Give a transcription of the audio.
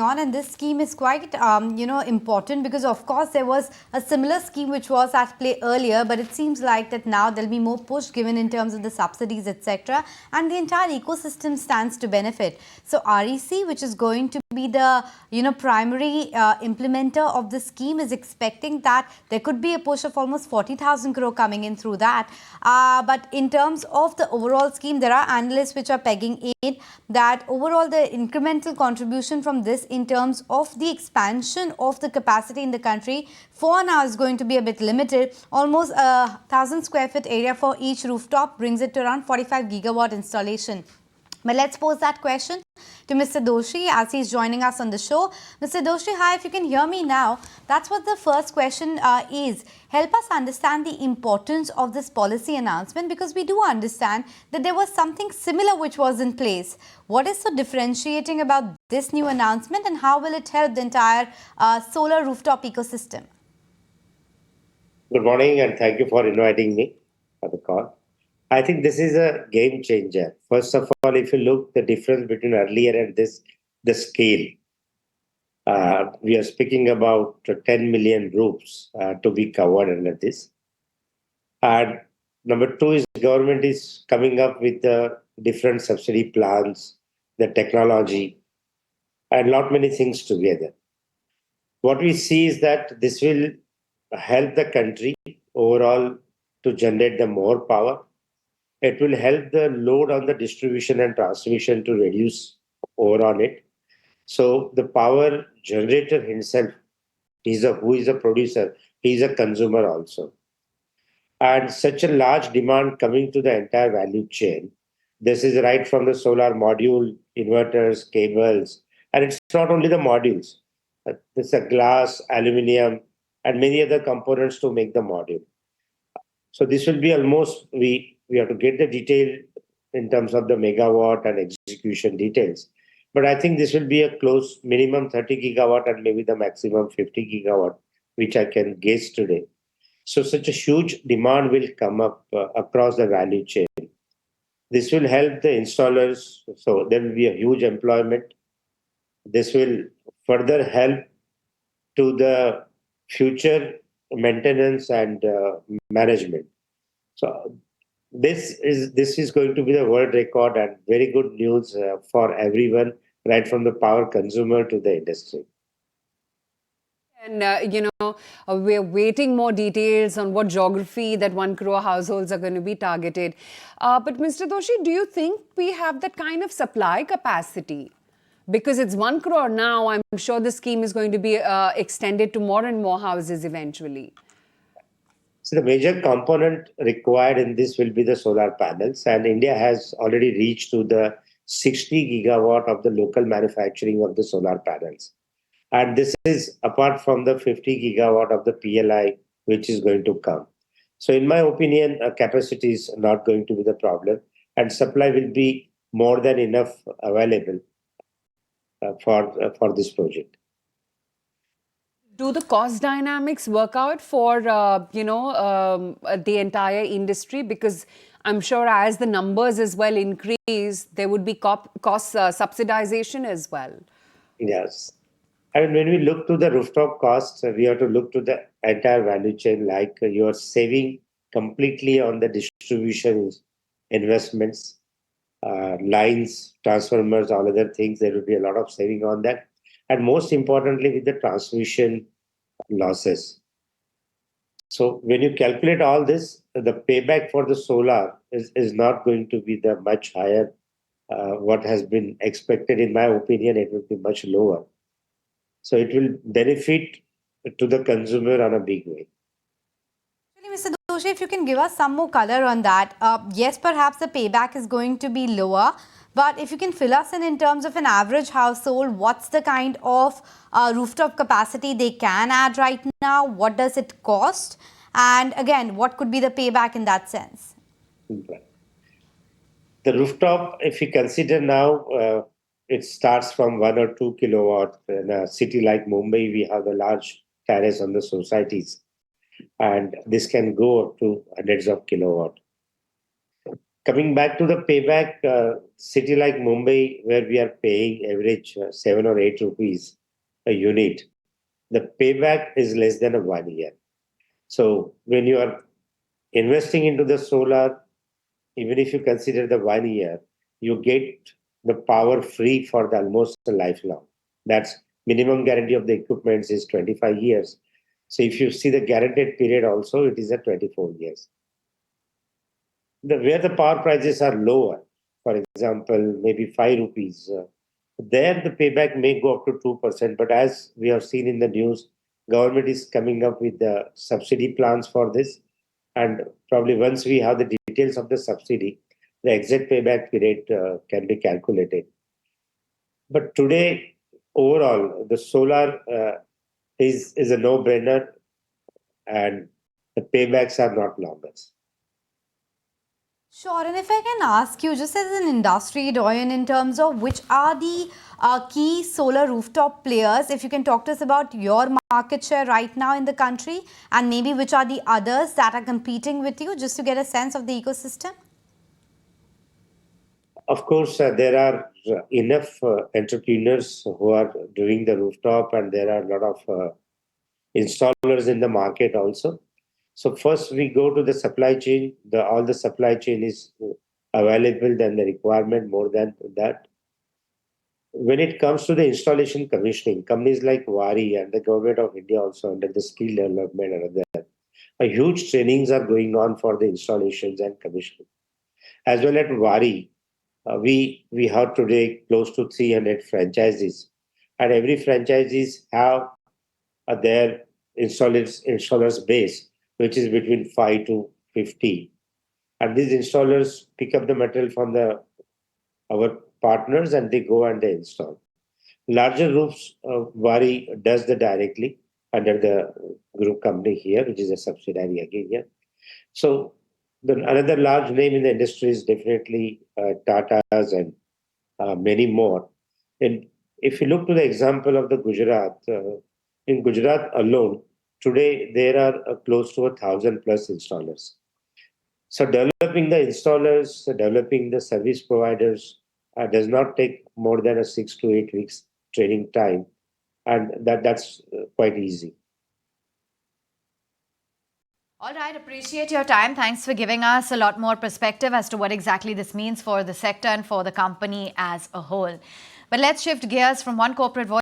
on, and this scheme is quite important, because of course there was a similar scheme which was at play earlier, but it seems like that now there'll be more push given in terms of the subsidies, etc., and the entire ecosystem stands to benefit. So REC, which is going to be the primary implementer of the scheme, is expecting that there could be a push of almost 40,000 crore coming in through that. But in terms of the overall scheme, there are analysts which are pegging in that overall the incremental contribution from this in terms of the expansion of the capacity in the country for now is going to be a bit limited. Almost 1,000 square feet area for each rooftop brings it to around 45 gigawatt installation. But let's pose that question to Mr. Doshi as he's joining us on the show. Mr. Doshi, hi, if you can hear me now, that's what the first question is. Help us understand the importance of this policy announcement, because we do understand that there was something similar which was in place. What is so differentiating about this new announcement, and how will it help the entire solar rooftop ecosystem? Good morning, and thank you for inviting me for the call. I think this is a game changer. First of all, if you look the difference between earlier and this, the scale, we are speaking about 10 million roofs to be covered under this. And number two is government is coming up with the different subsidy plans, the technology, and lot many things together. What we see is that this will help the country overall to generate the more power. It will help the load on the distribution and transmission to reduce over on it. So the power generator himself, who is a producer, he is a consumer also. And such a large demand coming to the entire value chain. This is right from the solar module, inverters, cables, and it's not only the modules. There's a glass, aluminium, and many other components to make the module. So this will be almost, we have to get the detail in terms of the megawatt and execution details. But I think this will be a close minimum 30 gigawatt and maybe the maximum 50 gigawatt, which I can guess today. So such a huge demand will come up across the value chain. This will help the installers. So there will be a huge employment. This will further help to the future maintenance and management. So this is going to be the world record and very good news for everyone, right from the power consumer to the industry. And, we're waiting more details on what geography that 1 crore households are going to be targeted. But Mr. Doshi, do you think we have that kind of supply capacity? Because it's 1 crore now, I'm sure the scheme is going to be extended to more and more houses eventually. So the major component required in this will be the solar panels, and India has already reached to the 60 gigawatt of the local manufacturing of the solar panels. And this is apart from the 50 gigawatt of the PLI, which is going to come. So in my opinion, capacity is not going to be the problem, and supply will be more than enough available for this project. Do the cost dynamics work out for, the entire industry? Because I'm sure as the numbers as well increase, there would be cost subsidization as well. Yes. I mean, when we look to the rooftop costs, we have to look to the entire value chain, like you are saving completely on the distribution investments, lines, transformers, all other things. There will be a lot of saving on that. And most importantly, with the transmission losses. So when you calculate all this, the payback for the solar is not going to be the much higher. What has been expected, in my opinion, it will be much lower. So it will benefit to the consumer on a big way. Mr. Doshi, if you can give us some more color on that. Yes, perhaps the payback is going to be lower, but if you can fill us in terms of an average household, what's the kind of rooftop capacity they can add right now? What does it cost? And again, what could be the payback in that sense? The rooftop, if you consider now, it starts from 1 or 2 kilowatt. In a city like Mumbai, we have a large terrace on the societies, and this can go up to hundreds of kilowatt. Coming back to the payback, city like Mumbai, where we are paying average 7 or 8 rupees a unit, the payback is less than a 1 year. So when you are investing into the solar, even if you consider the 1 year, you get the power free for the almost a lifelong. That's minimum guarantee of the equipment is 25 years. So if you see the guaranteed period also, it is at 24 years. Where the power prices are lower, for example, maybe 5 rupees, there the payback may go up to 2%. But as we have seen in the news, government is coming up with the subsidy plans for this. And probably once we have the details of the subsidy, the exact payback period can be calculated. But today, overall, the solar is a no-brainer, and the paybacks are not longer. Sure, and if I can ask you, just as an industry doyen, in terms of which are the key solar rooftop players, if you can talk to us about your market share right now in the country, and maybe which are the others that are competing with you, just to get a sense of the ecosystem? Of course, there are enough entrepreneurs who are doing the rooftop, and there are a lot of installers in the market also. So first we go to the supply chain. All the supply chain is available, then the requirement more than that. When it comes to the installation commissioning, companies like Waaree and the government of India also under the skill development and other, a huge trainings are going on for the installations and commissioning. As well at Waaree, we have today close to 300 franchises, and every franchises have their installers base, which is between 5 to 50. And these installers pick up the material from our partners, and they go and they install. Larger roofs, Waaree does the directly under the group company here, which is a subsidiary again here. So another large name in the industry is definitely Tata's and many more. And if you look to the example of the Gujarat, in Gujarat alone, today there are close to 1,000 plus installers. So developing the installers, developing the service providers does not take more than a 6 to 8 weeks training time, and that's quite easy. All right, appreciate your time. Thanks for giving us a lot more perspective as to what exactly this means for the sector and for the company as a whole. But let's shift gears from one corporate voice